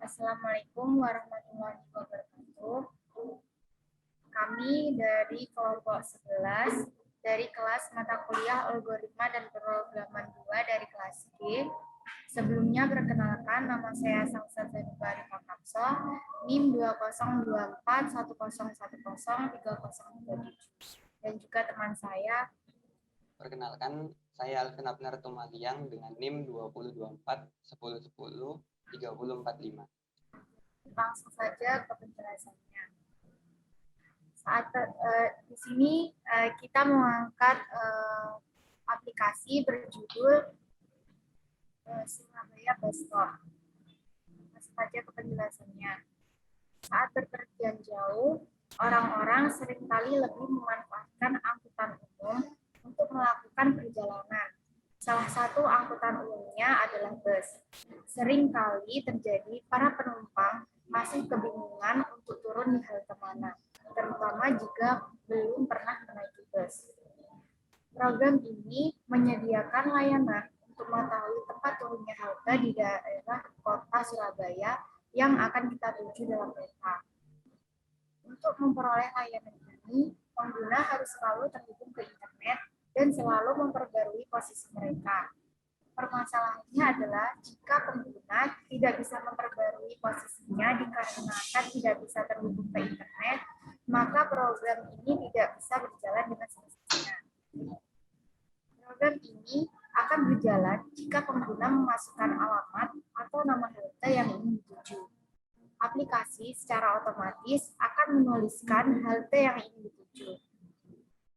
Assalamualaikum warahmatullahi wabarakatuh. Kami dari kelompok 11 dari kelas mata kuliah algoritma dan pemrograman 2 dari kelas G. Sebelumnya perkenalkan, nama saya Salsa Zanuba Arifah Kapso, NIM 202410103037. Dan juga teman saya. Perkenalkan, saya Alvin Abner Tumaliang dengan NIM 202410103045. Langsung saja ke penjelasannya. Di sini kita mengangkat aplikasi berjudul Surabaya Bus Stop. Langsung saja ke penjelasannya. Saat berpergian jauh, orang-orang seringkali lebih memanfaatkan angkutan umum untuk melakukan perjalanan. Salah satu angkutan umumnya adalah bus. Seringkali terjadi para penumpang masih kebingungan untuk turun di halte mana, terutama jika belum pernah menaiki bus. Program ini menyediakan layanan untuk mengetahui tempat turunnya halte di daerah kota Surabaya yang akan kita tuju dalam kereta. Untuk memperoleh layanan ini, pengguna harus selalu terhubung ke internet dan selalu memperbarui posisi mereka. Permasalahannya adalah jika pengguna tidak bisa memperbarui posisinya dikarenakan tidak bisa terhubung ke internet, maka program ini tidak bisa berjalan dengan semestinya. Program ini akan berjalan jika pengguna memasukkan alamat atau nama halte yang ingin dituju. Aplikasi secara otomatis akan menuliskan halte yang ingin dituju.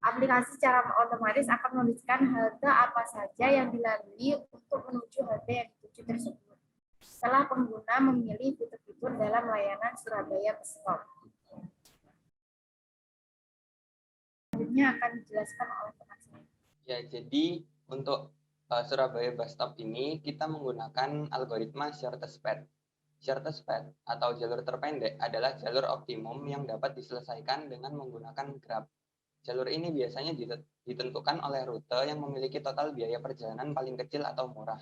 Aplikasi secara otomatis akan menuliskan halte apa saja yang dilalui untuk menuju halte yang dituju tersebut. Setelah pengguna memilih fitur-fitur dalam layanan Surabaya Bus Stop. Selanjutnya akan dijelaskan oleh teman saya. Ya, jadi untuk Surabaya Bus Stop ini kita menggunakan algoritma shortest path. Shortest path atau jalur terpendek adalah jalur optimum yang dapat diselesaikan dengan menggunakan Grab. Jalur ini biasanya ditentukan oleh rute yang memiliki total biaya perjalanan paling kecil atau murah.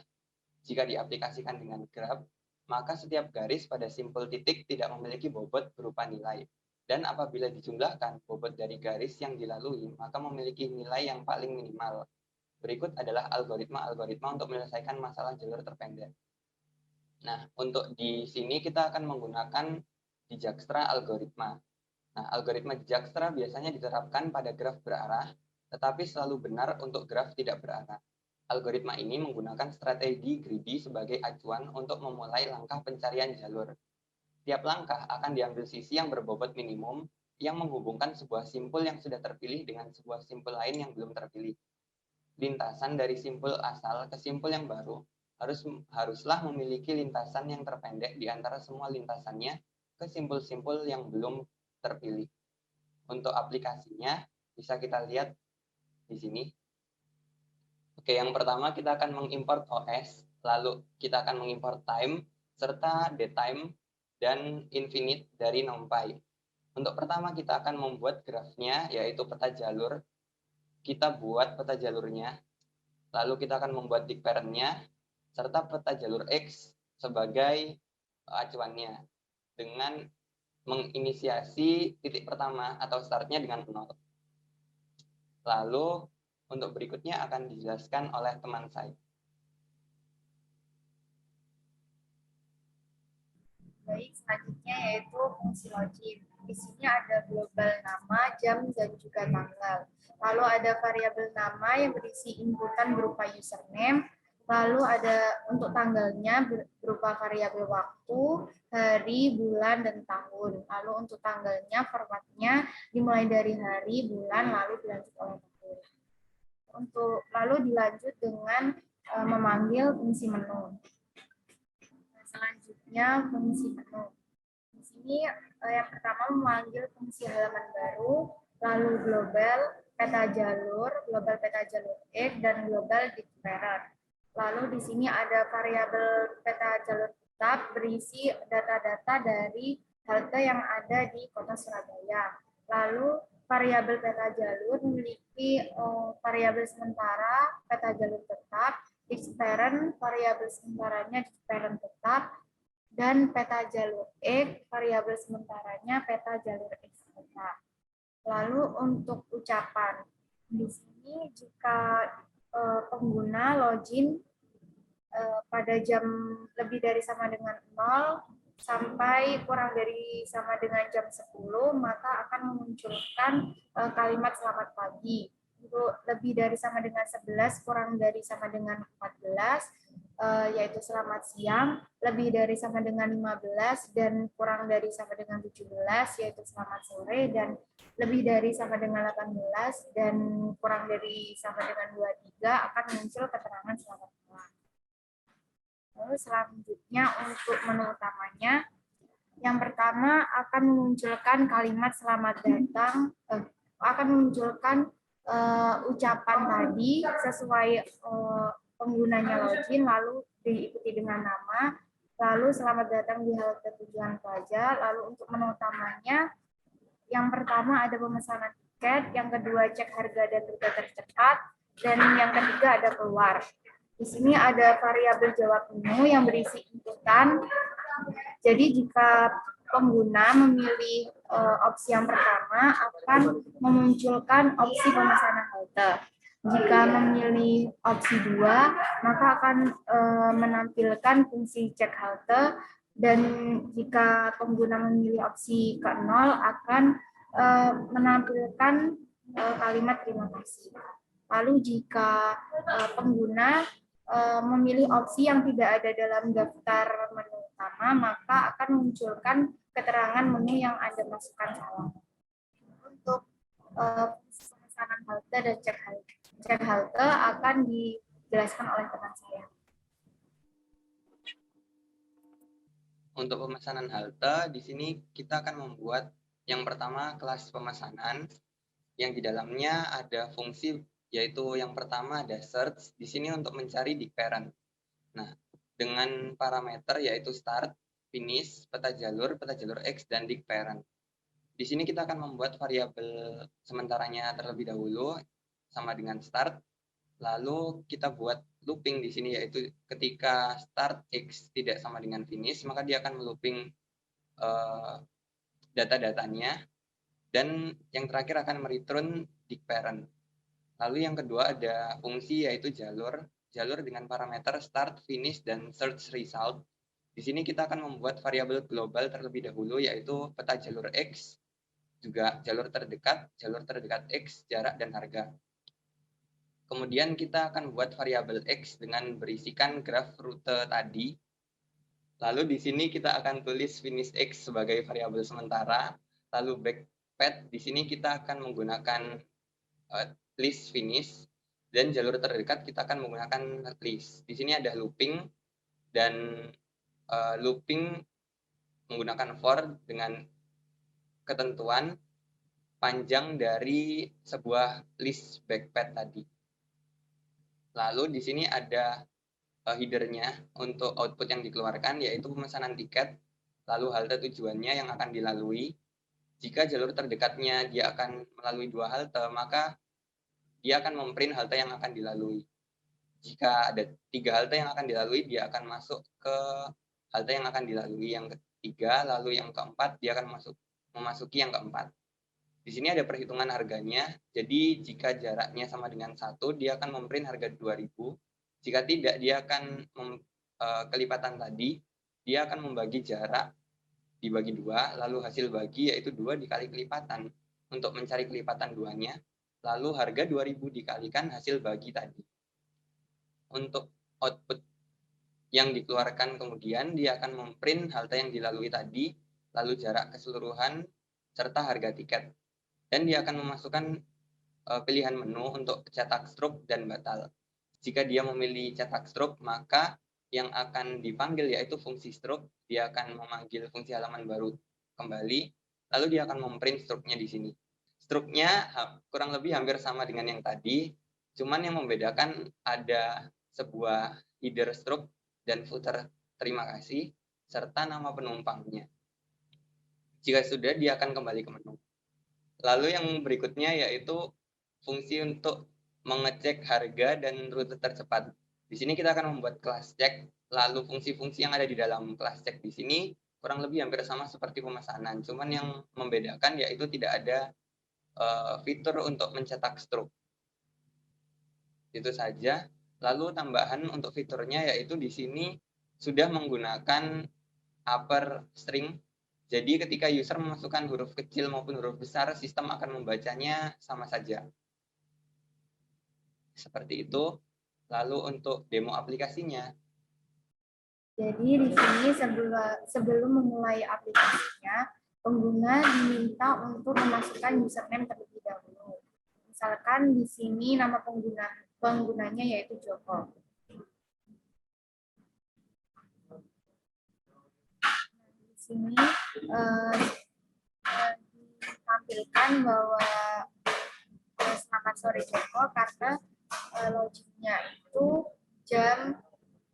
Jika diaplikasikan dengan Grab, maka setiap garis pada simpul titik tidak memiliki bobot berupa nilai. Dan apabila dijumlahkan bobot dari garis yang dilalui, maka memiliki nilai yang paling minimal. Berikut adalah algoritma-algoritma untuk menyelesaikan masalah jalur terpendek. Nah, untuk di sini kita akan menggunakan Dijkstra algoritma. Nah, algoritma Dijkstra biasanya diterapkan pada graf berarah, tetapi selalu benar untuk graf tidak berarah. Algoritma ini menggunakan strategi greedy sebagai acuan untuk memulai langkah pencarian jalur. Tiap langkah akan diambil sisi yang berbobot minimum yang menghubungkan sebuah simpul yang sudah terpilih dengan sebuah simpul lain yang belum terpilih. Lintasan dari simpul asal ke simpul yang baru haruslah memiliki lintasan yang terpendek di antara semua lintasannya ke simpul-simpul yang belum terpilih. Untuk aplikasinya bisa kita lihat di sini. Oke, yang pertama kita akan mengimport OS, lalu kita akan mengimport time serta datetime dan infinite dari NumPy. Untuk pertama kita akan membuat grafnya, yaitu peta jalur. Kita buat peta jalurnya, lalu kita akan membuat tick parent-nya serta peta jalur X sebagai acuannya dengan menginisiasi titik pertama atau startnya dengan 0. Lalu untuk berikutnya akan dijelaskan oleh teman saya. Baik, selanjutnya yaitu fungsi login. Di sini ada global nama, jam, dan juga tanggal. Lalu ada variabel nama yang berisi inputan berupa username. Lalu ada untuk tanggalnya berupa variabel waktu, hari, bulan, dan tahun. Lalu untuk tanggalnya formatnya dimulai dari hari, bulan, lalu dilanjut oleh tahun. Lalu dilanjut dengan memanggil fungsi menu. Selanjutnya fungsi menu. Di sini yang pertama memanggil fungsi halaman baru, lalu global peta jalur X dan global dict parent. Lalu di sini ada variabel peta jalur tetap berisi data-data dari halte yang ada di Kota Surabaya. Lalu variabel peta jalur memiliki variabel sementara peta jalur tetap, dict parent variabel sementaranya dict parent tetap, dan peta jalur X, variabel sementaranya peta jalur X peta. Lalu untuk ucapan, di sini jika pengguna login pada jam lebih dari sama dengan 0 sampai kurang dari sama dengan jam 10, maka akan memunculkan kalimat selamat pagi. Untuk lebih dari sama dengan 11, kurang dari sama dengan 14, yaitu selamat siang, lebih dari sama dengan 15, dan kurang dari sama dengan 17, yaitu selamat sore, dan lebih dari sama dengan 18, dan kurang dari sama dengan 23, akan muncul keterangan selamat malam. Lalu selanjutnya untuk menu utamanya, yang pertama akan memunculkan kalimat selamat datang, akan memunculkan ucapan tadi sesuai penggunanya login, lalu diikuti dengan nama, lalu selamat datang di halte tujuan pelajar. Lalu untuk menu utamanya, yang pertama ada pemesanan tiket, yang kedua cek harga dan rute tercepat, dan yang ketiga ada keluar. Di sini ada variabel jawab menu yang berisi inputan. Jadi jika pengguna memilih opsi yang pertama, akan memunculkan opsi pemesanan halte. Jika memilih opsi 2, maka akan menampilkan fungsi cek halte, dan jika pengguna memilih opsi ke-0 akan menampilkan kalimat terima kasih. Lalu jika pengguna memilih opsi yang tidak ada dalam daftar menu utama, maka akan memunculkan keterangan menu yang Anda masukkan salah. Untuk pemesanan halte dan cek halte akan dijelaskan oleh teman saya. Untuk pemesanan halte, di sini kita akan membuat yang pertama kelas pemesanan, yang di dalamnya ada fungsi, yaitu yang pertama ada search, di sini untuk mencari di parent. Nah, dengan parameter yaitu start, finish, peta jalur X, dan dig parent. Di sini kita akan membuat variabel sementaranya terlebih dahulu, sama dengan start, lalu kita buat looping di sini, yaitu ketika start X tidak sama dengan finish, maka dia akan melooping data-datanya, dan yang terakhir akan mereturn dig parent. Lalu yang kedua ada fungsi yaitu jalur dengan parameter start, finish, dan search result. Di sini kita akan membuat variabel global terlebih dahulu, yaitu peta jalur X, juga jalur terdekat X, jarak, dan harga. Kemudian kita akan buat variabel X dengan berisikan graf rute tadi. Lalu di sini kita akan tulis finish X sebagai variabel sementara. Lalu backpath, di sini kita akan menggunakan list finish, dan jalur terdekat kita akan menggunakan list. Di sini ada looping, dan looping menggunakan for dengan ketentuan panjang dari sebuah list backpath tadi. Lalu di sini ada header-nya untuk output yang dikeluarkan, yaitu pemesanan tiket, lalu halte tujuannya yang akan dilalui. Jika jalur terdekatnya dia akan melalui 2 halte, maka dia akan memprint halte yang akan dilalui. Jika ada 3 halte yang akan dilalui, dia akan masuk ke halte yang akan dilalui yang ketiga, lalu yang keempat dia akan memasuki yang keempat. Di sini ada perhitungan harganya, jadi jika jaraknya sama dengan 1, dia akan memprint harga 2.000. Jika tidak, dia akan kelipatan tadi, dia akan membagi jarak dibagi 2, lalu hasil bagi yaitu 2 dikali kelipatan. Untuk mencari kelipatan 2-nya, lalu harga 2.000 dikalikan hasil bagi tadi. Untuk output yang dikeluarkan kemudian, dia akan memprint halte yang dilalui tadi, lalu jarak keseluruhan, serta harga tiket. Dan dia akan memasukkan pilihan menu untuk cetak struk dan batal. Jika dia memilih cetak struk, maka yang akan dipanggil yaitu fungsi struk. Dia akan memanggil fungsi halaman baru kembali, lalu dia akan memprint struknya di sini. Struknya kurang lebih hampir sama dengan yang tadi, cuman yang membedakan ada sebuah header struk dan footer terima kasih, serta nama penumpangnya. Jika sudah, dia akan kembali ke menu. Lalu yang berikutnya yaitu fungsi untuk mengecek harga dan rute tercepat. Di sini kita akan membuat kelas cek, Lalu fungsi-fungsi yang ada di dalam kelas cek di sini kurang lebih hampir sama seperti pemesanan. Cuman yang membedakan yaitu tidak ada fitur untuk mencetak struk. Itu saja. Lalu tambahan untuk fiturnya yaitu di sini sudah menggunakan upper string. Jadi ketika user memasukkan huruf kecil maupun huruf besar, sistem akan membacanya sama saja. Seperti itu. Lalu untuk demo aplikasinya. Jadi di sini sebelum memulai aplikasinya, pengguna diminta untuk memasukkan username terlebih dahulu. Misalkan di sini nama penggunanya yaitu Joko. Di sini ditampilkan bahwa selamat sore Joko karena logiknya itu jam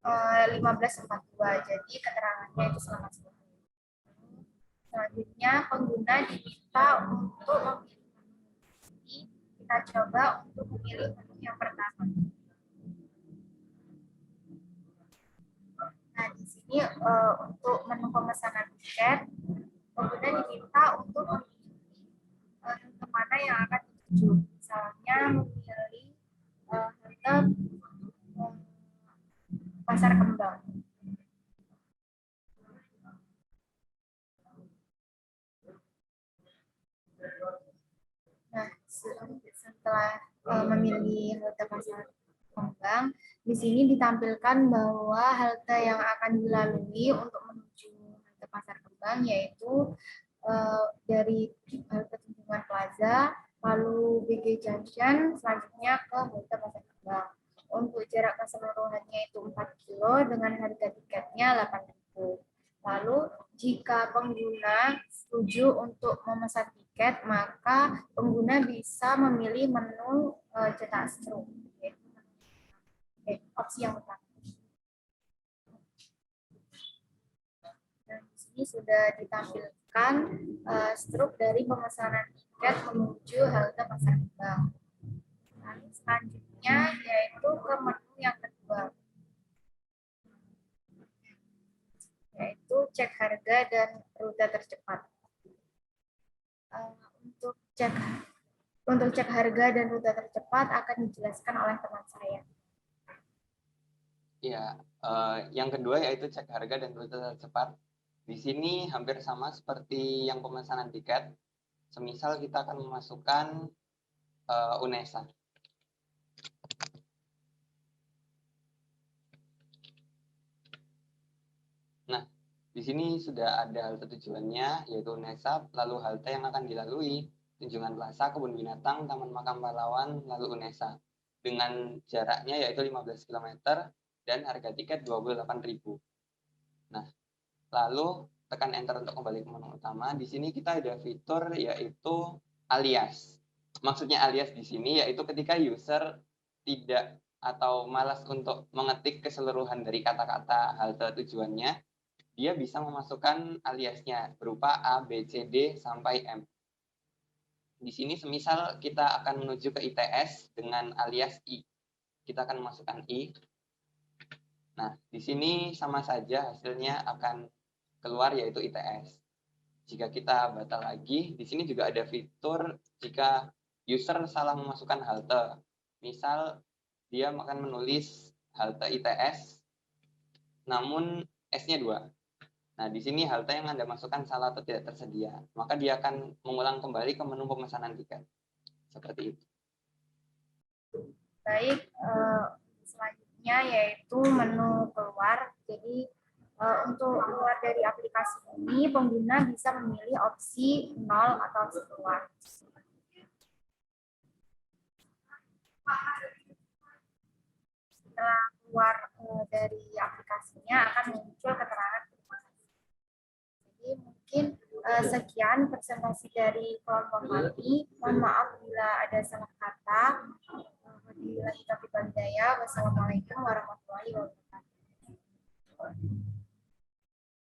15.42, jadi keterangannya itu selamat sore. Selanjutnya pengguna diminta untuk memilih menu. Kita coba untuk memilih menu yang pertama. Nah, di sini untuk menu pemesanan tiket, pengguna diminta untuk memilih kemana yang akan dituju. Misalnya memilih halte Pasar Kembang. Nah, setelah memilih halte Pasar Kembang, di sini ditampilkan bahwa halte yang akan dilalui untuk menuju halte Pasar Kembang yaitu dari halte Tunjungan Plaza, lalu BG Junction, selanjutnya ke halte Pasar Kembang. Untuk jarak keseluruhannya itu 4 kilo dengan harga tiketnya 8.000. Lalu jika pengguna setuju untuk memesan tiket, maka pengguna bisa memilih menu cetak struk, opsi yang utama. Dan di sini sudah ditampilkan struk dari pemesanan tiket menuju halte Pasar Kembang. Lalu selanjutnya yaitu ke menu yang kedua, yaitu cek harga dan rute tercepat. Untuk cek harga dan rute tercepat akan dijelaskan oleh teman saya. Ya, yang kedua yaitu cek harga dan rute tercepat. Di sini hampir sama seperti yang pemesanan tiket. Semisal kita akan memasukkan UNESA. Nah, di sini sudah ada halte tujuannya, yaitu UNESA, lalu halte yang akan dilalui, Tunjungan Plaza, Kebun Binatang, Taman Makam Pahlawan, lalu UNESA. Dengan jaraknya yaitu 15 km dan harga tiket 28.000. Nah, lalu tekan enter untuk kembali ke menu utama. Di sini kita ada fitur yaitu alias. Maksudnya alias di sini yaitu ketika user tidak atau malas untuk mengetik keseluruhan dari kata-kata halte tujuannya, dia bisa memasukkan aliasnya berupa A, B, C, D, sampai M. Di sini semisal kita akan menuju ke ITS dengan alias I. Kita akan memasukkan I. Nah, di sini sama saja hasilnya akan keluar yaitu ITS. Jika kita batal lagi, di sini juga ada fitur jika user salah memasukkan halte. Misal dia akan menulis halte ITS, namun S-nya 2. Nah, di sini halte yang Anda masukkan salah atau tidak tersedia. Maka dia akan mengulang kembali ke menu pemesanan tiket. Seperti itu. Baik, selanjutnya yaitu menu keluar. Jadi untuk keluar dari aplikasi ini, pengguna bisa memilih opsi 0 atau opsi keluar. Setelah keluar dari aplikasinya akan muncul keterangan. Jadi mungkin sekian presentasi dari kelompok kami. Mohon maaf bila ada salah kata. Wassalamualaikum warahmatullahi wabarakatuh.